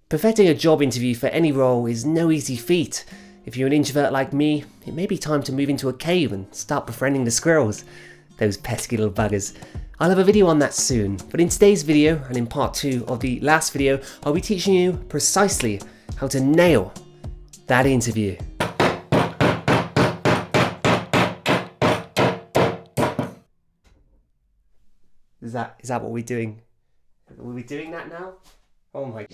Perfecting a job interview for any role is no easy feat. If you're an introvert like me, it may be time to move into a cave and start befriending the squirrels. Those pesky little buggers. I'll have a video on that soon, but in today's video, and in part 2 of the last video, I'll be teaching you precisely how to nail that interview. Is that what we're doing? Are we doing that now? Oh my...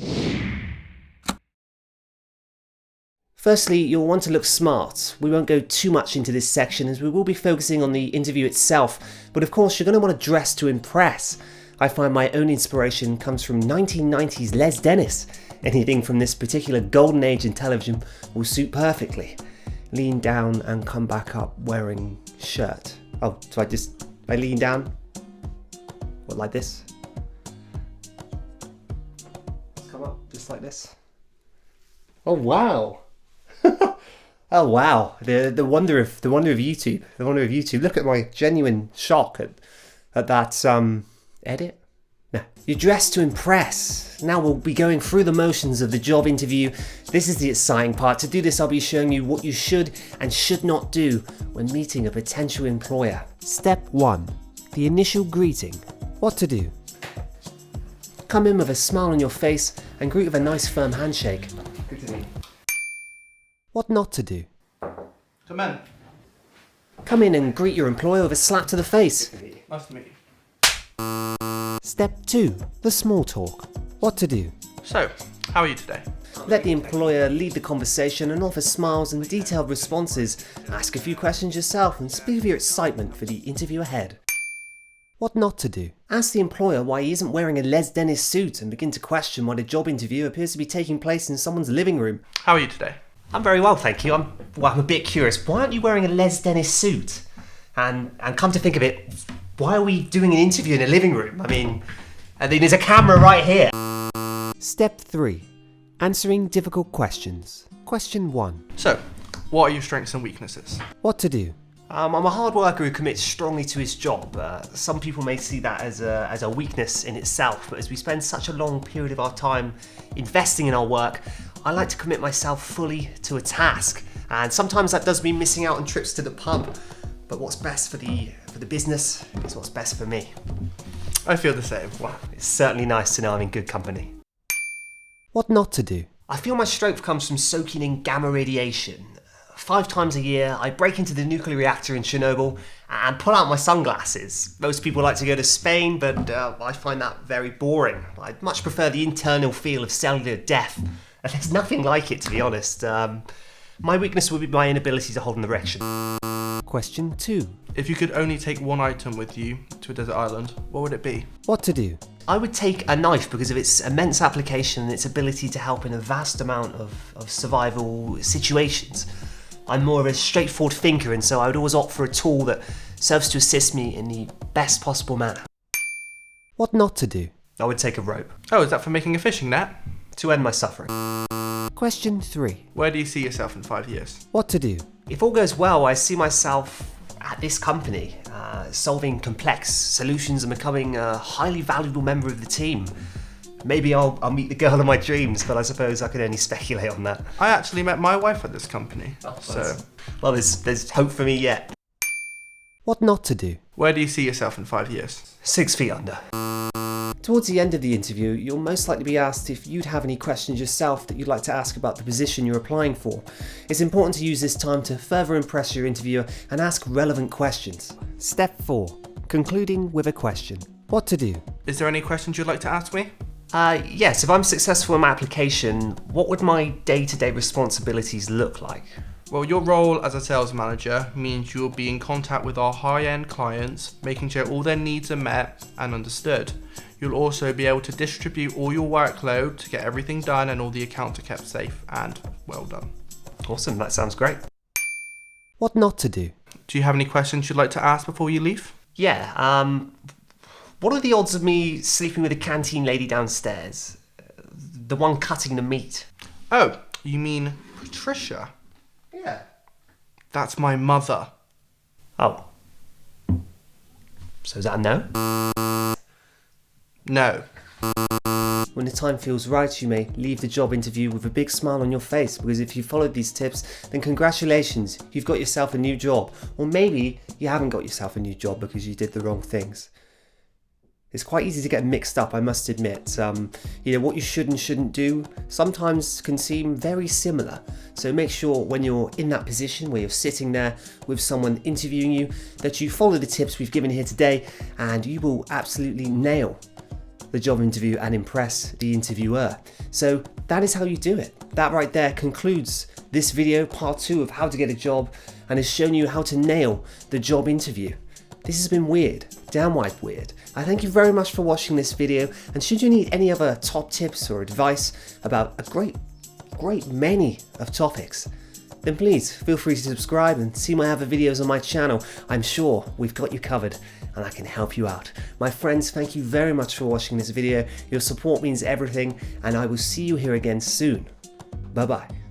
Firstly, you'll want to look smart. We won't go too much into this section as we will be focusing on the interview itself, but of course you're going to want to dress to impress. I find my own inspiration comes from 1990s Les Dennis. Anything from this particular golden age in television will suit perfectly. Lean down and come back up wearing shirt. Oh, so I lean down? What, like this? Come up, just like this. Oh wow! Oh wow! The wonder of YouTube. The wonder of YouTube. Look at my genuine shock at that edit. No. You dress to impress. Now we'll be going through the motions of the job interview. This is the exciting part. To do this, I'll be showing you what you should and should not do when meeting a potential employer. Step 1. The initial greeting. What to do? Come in with a smile on your face and greet with a nice firm handshake. Good to meet you. What not to do? Come in. Come in and greet your employer with a slap to the face. Nice to meet you. Step 2. The small talk. What to do? So, how are you today? Let the employer lead the conversation and offer smiles and detailed responses. Ask a few questions yourself and speak of your excitement for the interview ahead. What not to do? Ask the employer why he isn't wearing a Les Dennis suit and begin to question why the job interview appears to be taking place in someone's living room. How are you today? I'm very well, thank you. I'm a bit curious. Why aren't you wearing a Les Dennis suit? And come to think of it, why are we doing an interview in a living room? I mean, there's a camera right here. Step 3. Answering difficult questions. Question 1. So, what are your strengths and weaknesses? What to do? I'm a hard worker who commits strongly to his job. Some people may see that as a weakness in itself, but as we spend such a long period of our time investing in our work, I like to commit myself fully to a task. And sometimes that does mean missing out on trips to the pub, but what's best for the business is what's best for me. I feel the same. Wow, it's certainly nice to know I'm in good company. What not to do? I feel my strength comes from soaking in gamma radiation. 5 times a year, I break into the nuclear reactor in Chernobyl and pull out my sunglasses. Most people like to go to Spain, but I find that very boring. I'd much prefer the internal feel of cellular death. And there's nothing like it, to be honest. My weakness would be my inability to hold an erection. Question 2. If you could only take one item with you to a desert island, what would it be? What to do? I would take a knife because of its immense application and its ability to help in a vast amount of survival situations. I'm more of a straightforward thinker, and so I would always opt for a tool that serves to assist me in the best possible manner. What not to do? I would take a rope. Oh, is that for making a fishing net? To end my suffering. Question 3. Where do you see yourself in 5 years? What to do? If all goes well, I see myself at this company, solving complex solutions and becoming a highly valuable member of the team. Maybe I'll meet the girl of my dreams, but I suppose I could only speculate on that. I actually met my wife at this company. Well, there's hope for me yet. What not to do? Where do you see yourself in 5 years? 6 feet under. Towards the end of the interview, you'll most likely be asked if you'd have any questions yourself that you'd like to ask about the position you're applying for. It's important to use this time to further impress your interviewer and ask relevant questions. Step 4. Concluding with a question. What to do? Is there any questions you'd like to ask me? Yes, if I'm successful in my application, what would my day-to-day responsibilities look like? Well, your role as a sales manager means you'll be in contact with our high-end clients, making sure all their needs are met and understood. You'll also be able to distribute all your workload to get everything done and all the accounts are kept safe and well done. Awesome, that sounds great. What not to do? Do you have any questions you'd like to ask before you leave? Yeah, what are the odds of me sleeping with a canteen lady downstairs? The one cutting the meat. Oh, you mean Patricia? Yeah. That's my mother. Oh. So is that a no? No. when the time feels right, you may leave the job interview with a big smile on your face, because if you followed these tips, then congratulations, you've got yourself a new job. Or maybe you haven't got yourself a new job because you did the wrong things. It's quite easy to get mixed up, I must admit. What you should and shouldn't do sometimes can seem very similar. So make sure when you're in that position where you're sitting there with someone interviewing you, that you follow the tips we've given here today, and you will absolutely nail the job interview and impress the interviewer. So that is how you do it. That right there concludes this video, part 2 of how to get a job, and has shown you how to nail the job interview. This has been Weird, DanWhiteWeird. I thank you very much for watching this video, and should you need any other top tips or advice about a great many of topics, then please feel free to subscribe and see my other videos on my channel. I'm sure we've got you covered and I can help you out. My friends, thank you very much for watching this video. Your support means everything, and I will see you here again soon. Bye bye.